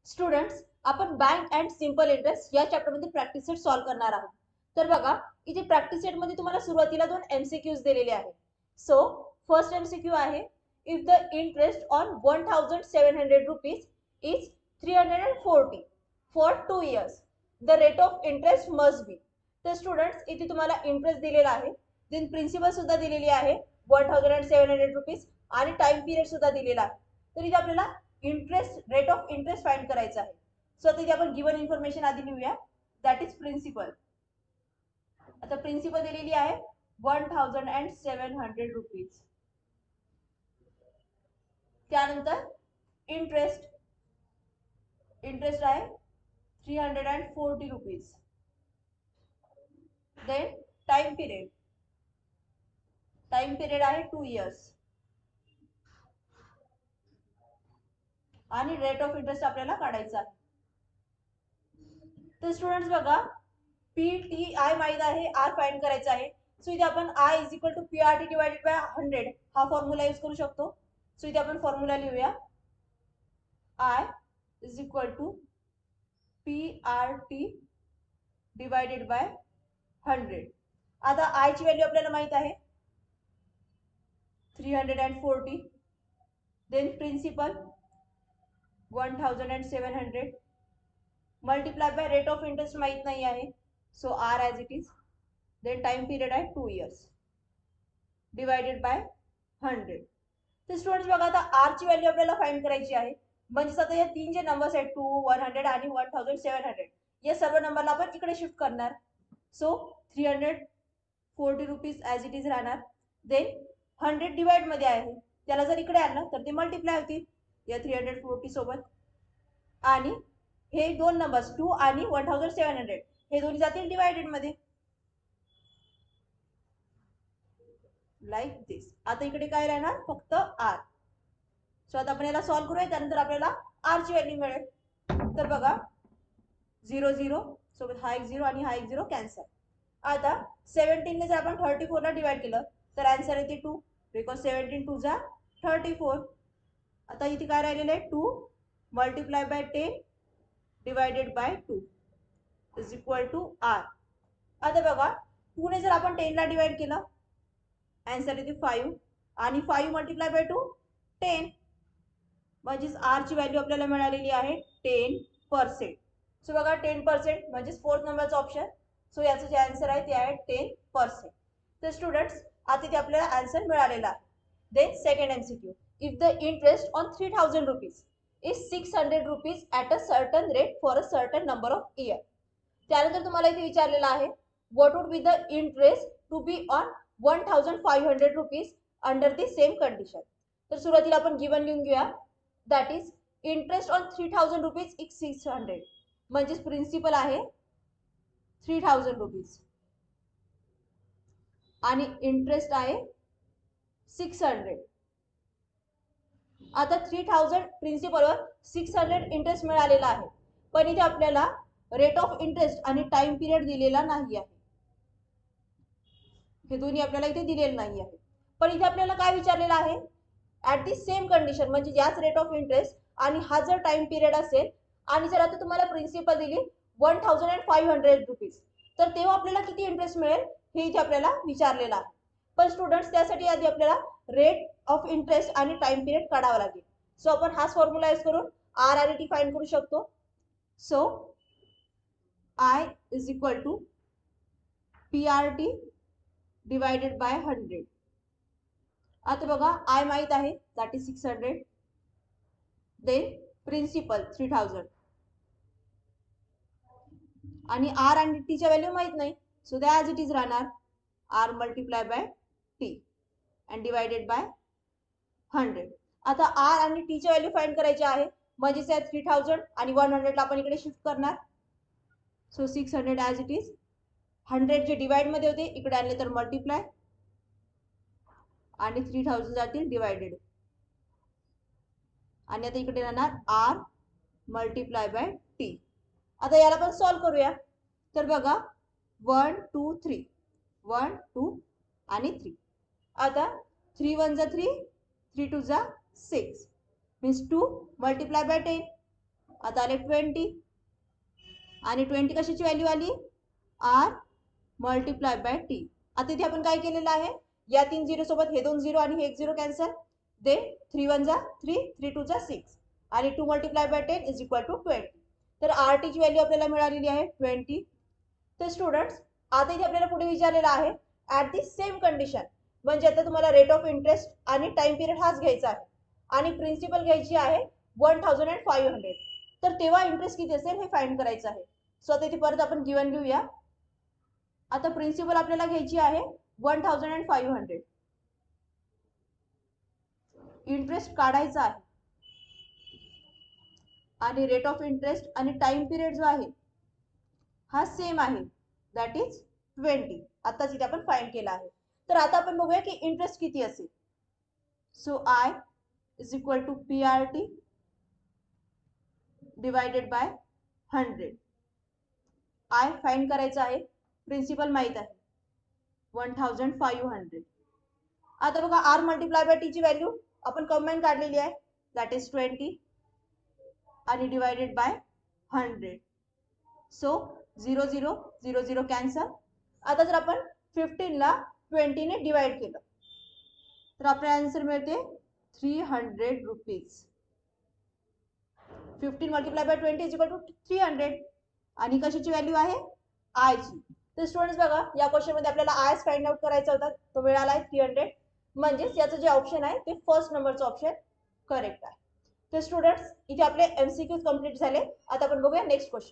Students, आपण bank and simple interest या चॅप्टरमध्ये practice set solve करणार आहोत. तर बघा, इथे प्रॅक्टिस सेट मध्ये तुम्हाला सुरुवातीला दोन एमसीक्यूज दिलेले आहेत. सो फर्स्ट एमसीक्यू आहे, if the interest on 1700 rupees is 340 for 2 years, the rate of interest must be. तर स्टुडंट्स, इथे तुम्हाला इंटरेस्ट दिलेला आहे, देन प्रिन्सिपल सुद्धा दिलेली आहे 1700 रुपीज आणि टाइम पिरियड सुद्धा दिलेला आहे. तर इथे आपल्याला interest rate of interest find करायचं आहे. सो आता इथे आपण गिवन इन्फॉर्मेशन आधी लिहूया, दॅट इज प्रिन्सिपल. आता प्रिन्सिपल दिलेली आहे 1700 रुपीज. त्यानंतर इंटरेस्ट आहे 340 रुपीज. देन टाइम पिरियड आहे 2 years आणि रेट ऑफ इंटरेस्ट आपल्याला काढायचा आहे. तर स्टुडंट्स बघा, पी टी आय माहित आहे, आर फाइंड करायचा आहे. सो इथे आपण I is equal to P R T divided by 100 हा फॉर्म्युला यूज करू शकतो. सो इथे आपण फॉर्म्युला लिहूया, I is equal to P R T divided by 100. आता आय ची व्हॅल्यू आपल्याला माहित आहे 340, then principal 1700 multiply by rate of interest माहित नाही आहे, so R as it is. Then time period आहे 2 years डिवाइडेड बाय 100. तर स्टुडंट्स बघा, आता आर ची व्हॅल्यू आपल्याला फाइंड करायची आहे. म्हणजे आता या तीन जे नंबर्स आहेत 2, 100 आणि 1700 या सर्व नंबरला आपण इकडे शिफ्ट करणार. So 340 rupees as it is राहणार. देन 100 डिवाइड मध्ये आहे, त्याला जर इकडे आणलं तर ते मल्टिप्लाय होतील या 340 सोबत. आणि हे दोन नंबर्स 2 आणि 1700 हे दोन्ही जातील डिवाइडेड मध्ये, लाईक दिस. आता इकडे काय राहणार, फक्त आर. सो आता आपण याला सॉल्व्ह करूया, त्यानंतर आपल्याला आर ची व्हॅल्यू मिळेल. तर बघा, 0 0 सोबत हा एक 0 आणि हा एक 0 कॅन्सल. आता 17 ने जर आपण 34 ला डिवाइड केलं तर आन्सर येते 2, बिकॉज 17 2 जा 34. आता इथे काय राहिलेलं आहे, 2 multiply by 10 divided by 2 is equal to R. आता बघा, 2 ने जर आपण 10 ला डिवाइड केलं, आन्सर येते 5 आणि 5 मल्टिप्लाय बाय 2 10. म्हणजेच आर ची व्हॅल्यू आपल्याला मिळालेली आहे 10%. सो बघा, 10% म्हणजेच फोर्थ नंबरचा ऑप्शन. सो याचं जे आन्सर आहे ते आहे 10%. तर स्टुडंट्स, आता ते आपल्याला आन्सर मिळालेला आहे. Then second MCQ, if the interest on 3000 rupees is 600 rupees at a certain rate for a certain number of year. त्यानंतर तुम्हाला इथे विचारलेलं आहे, what would be the interest to be on 1500 rupees under the same condition. तर सुरुवातीला आपण given लिहून घेऊया, that is interest on 3000 rupees is 600. म्हणजेच प्रिन्सिपल आहे 3000 रुपीज आणि इंटरेस्ट आहे 600. आता 3000 प्रिन्सिपलवर 600 इंटरेस्ट मिळालेला आहे, पण इथे आपल्याला रेट ऑफ इंटरेस्ट आणि टाइम पिरियड दिलेला नाही आहे. हे दोन्ही आपल्याला इथे दिलेलं नाही आहे. पण इथे आपल्याला काय विचारलेलं आहे, ॲट दी सेम कंडिशन, म्हणजे याच रेट ऑफ इंटरेस्ट आणि हा जर टाइम पिरियड असेल आणि जर आता तुम्हाला प्रिन्सिपल दिली 1500 रुपीज, तर तेव्हा आपल्याला किती इंटरेस्ट मिळेल हे इथे आपल्याला विचारलेलं आहे. पण स्टुडंट्स, त्यासाठी आधी आपल्याला रेट ऑफ इंटरेस्ट आणि टाइम पिरियड काढावा लागेल. सो आपण हाच फॉर्म्युला यूज करून आर आणि टी फाइंड करू शकतो. So I is equal to P R T divided by 100. आता बघा, आय माहित आहे, दॅट इज 600. देन प्रिन्सिपल 3000 आणि आर आणि टी च्या व्हॅल्यू माहित नाही, so that as it is राहणार R multiply by T and divided by 100. आता आर आणि टी ची व्हॅल्यू फाइंड करायची आहे, म्हणजेच 3000 आणि 100 ला आपण इकडे शिफ्ट करणार. So 600 as it is. 100 जे डिवाइड मध्ये होते इकडे आणले तर मल्टिप्लाय आणि 3000 जातील डिवाइडेड. आणि आता इकडे राहणार आर मल्टिप्लाय बाय टी. आता याला पण सॉल्व्ह करूया. तर बघा, 1 2 3 1 2 आणि 3. आता 3 1 जा 3, 3 2 जा 6, मीन्स 2 मल्टिप्लाय बाय 10 आता आले 20 आणि 20 कशाची व्हॅल्यू आली आर मल्टिप्लाय बाय टी. आता इथे आपण काय केलेलं आहे या 3 झिरो सोबत हे 2 झिरो आणि हे 1 झिरो कॅन्सल दे 3 1 जा 3 3 2 जा 6 आणि 2 multiply by 10 is equal to 20. तर आर टीची व्हॅल्यू आपल्याला मिळालेली आहे 20. तर स्टुडंट्स आता इथे आपल्याला पुढे विचारलेलं आहे ऍट दी सेम कंडिशन म्हणजे आता तुम्हाला रेट ऑफ इंटरेस्ट आणि टाइम पिरियड हाच घ्यायचा आहे आणि प्रिन्सिपल घ्यायची आहे 1500. तर तेव्हा इंटरेस्ट किती असेल हे फाइंड करायचं आहे. सो आता इथे परत आपण गिवन लिहूया. आता प्रिन्सिपल आपल्याला घ्यायची आहे 1500. इंटरेस्ट काढायचा आहे आणि रेट ऑफ इंटरेस्ट आणि टाइम पिरियड जो आहे हा सेम आहे दॅट इज 20. आताच इथे आपण फाइंड केला आहे. तर आता आपण बघूया की इंटरेस्ट किती असेल. So I is equal to P R T divided by 100. I find करायचा आहे प्रिन्सिपल माहित आहे 1500. आता बघा आर मल्टिप्लाय बाय टी ची व्हॅल्यू आपण कंबाईन काढलेली आहे दॅट इज 20 आणि डिवायडेड बाय 100. So 0 0 0 0 cancel. आता जर आपण 15 ला 20 ने डिवाइड केलं तर आपल्याला आन्सर मिळते 300 rupees. 15 multiply by 20 is equal to 300 आणि कशाची व्हॅल्यू आहे आय ची. तर स्टुडंट्स बघा या क्वेश्चन मध्ये आपल्याला आय फाइंड आउट करायचा होता तो मिळाला आहे 300. म्हणजेच याचं जे ऑप्शन आहे ते फर्स्ट नंबरचं ऑप्शन करेक्ट आहे. तर स्टुडंट्स इथे आपले एमसीक्यूज कंप्लीट झाले. आता आपण बघूया नेक्स्ट क्वेश्चन.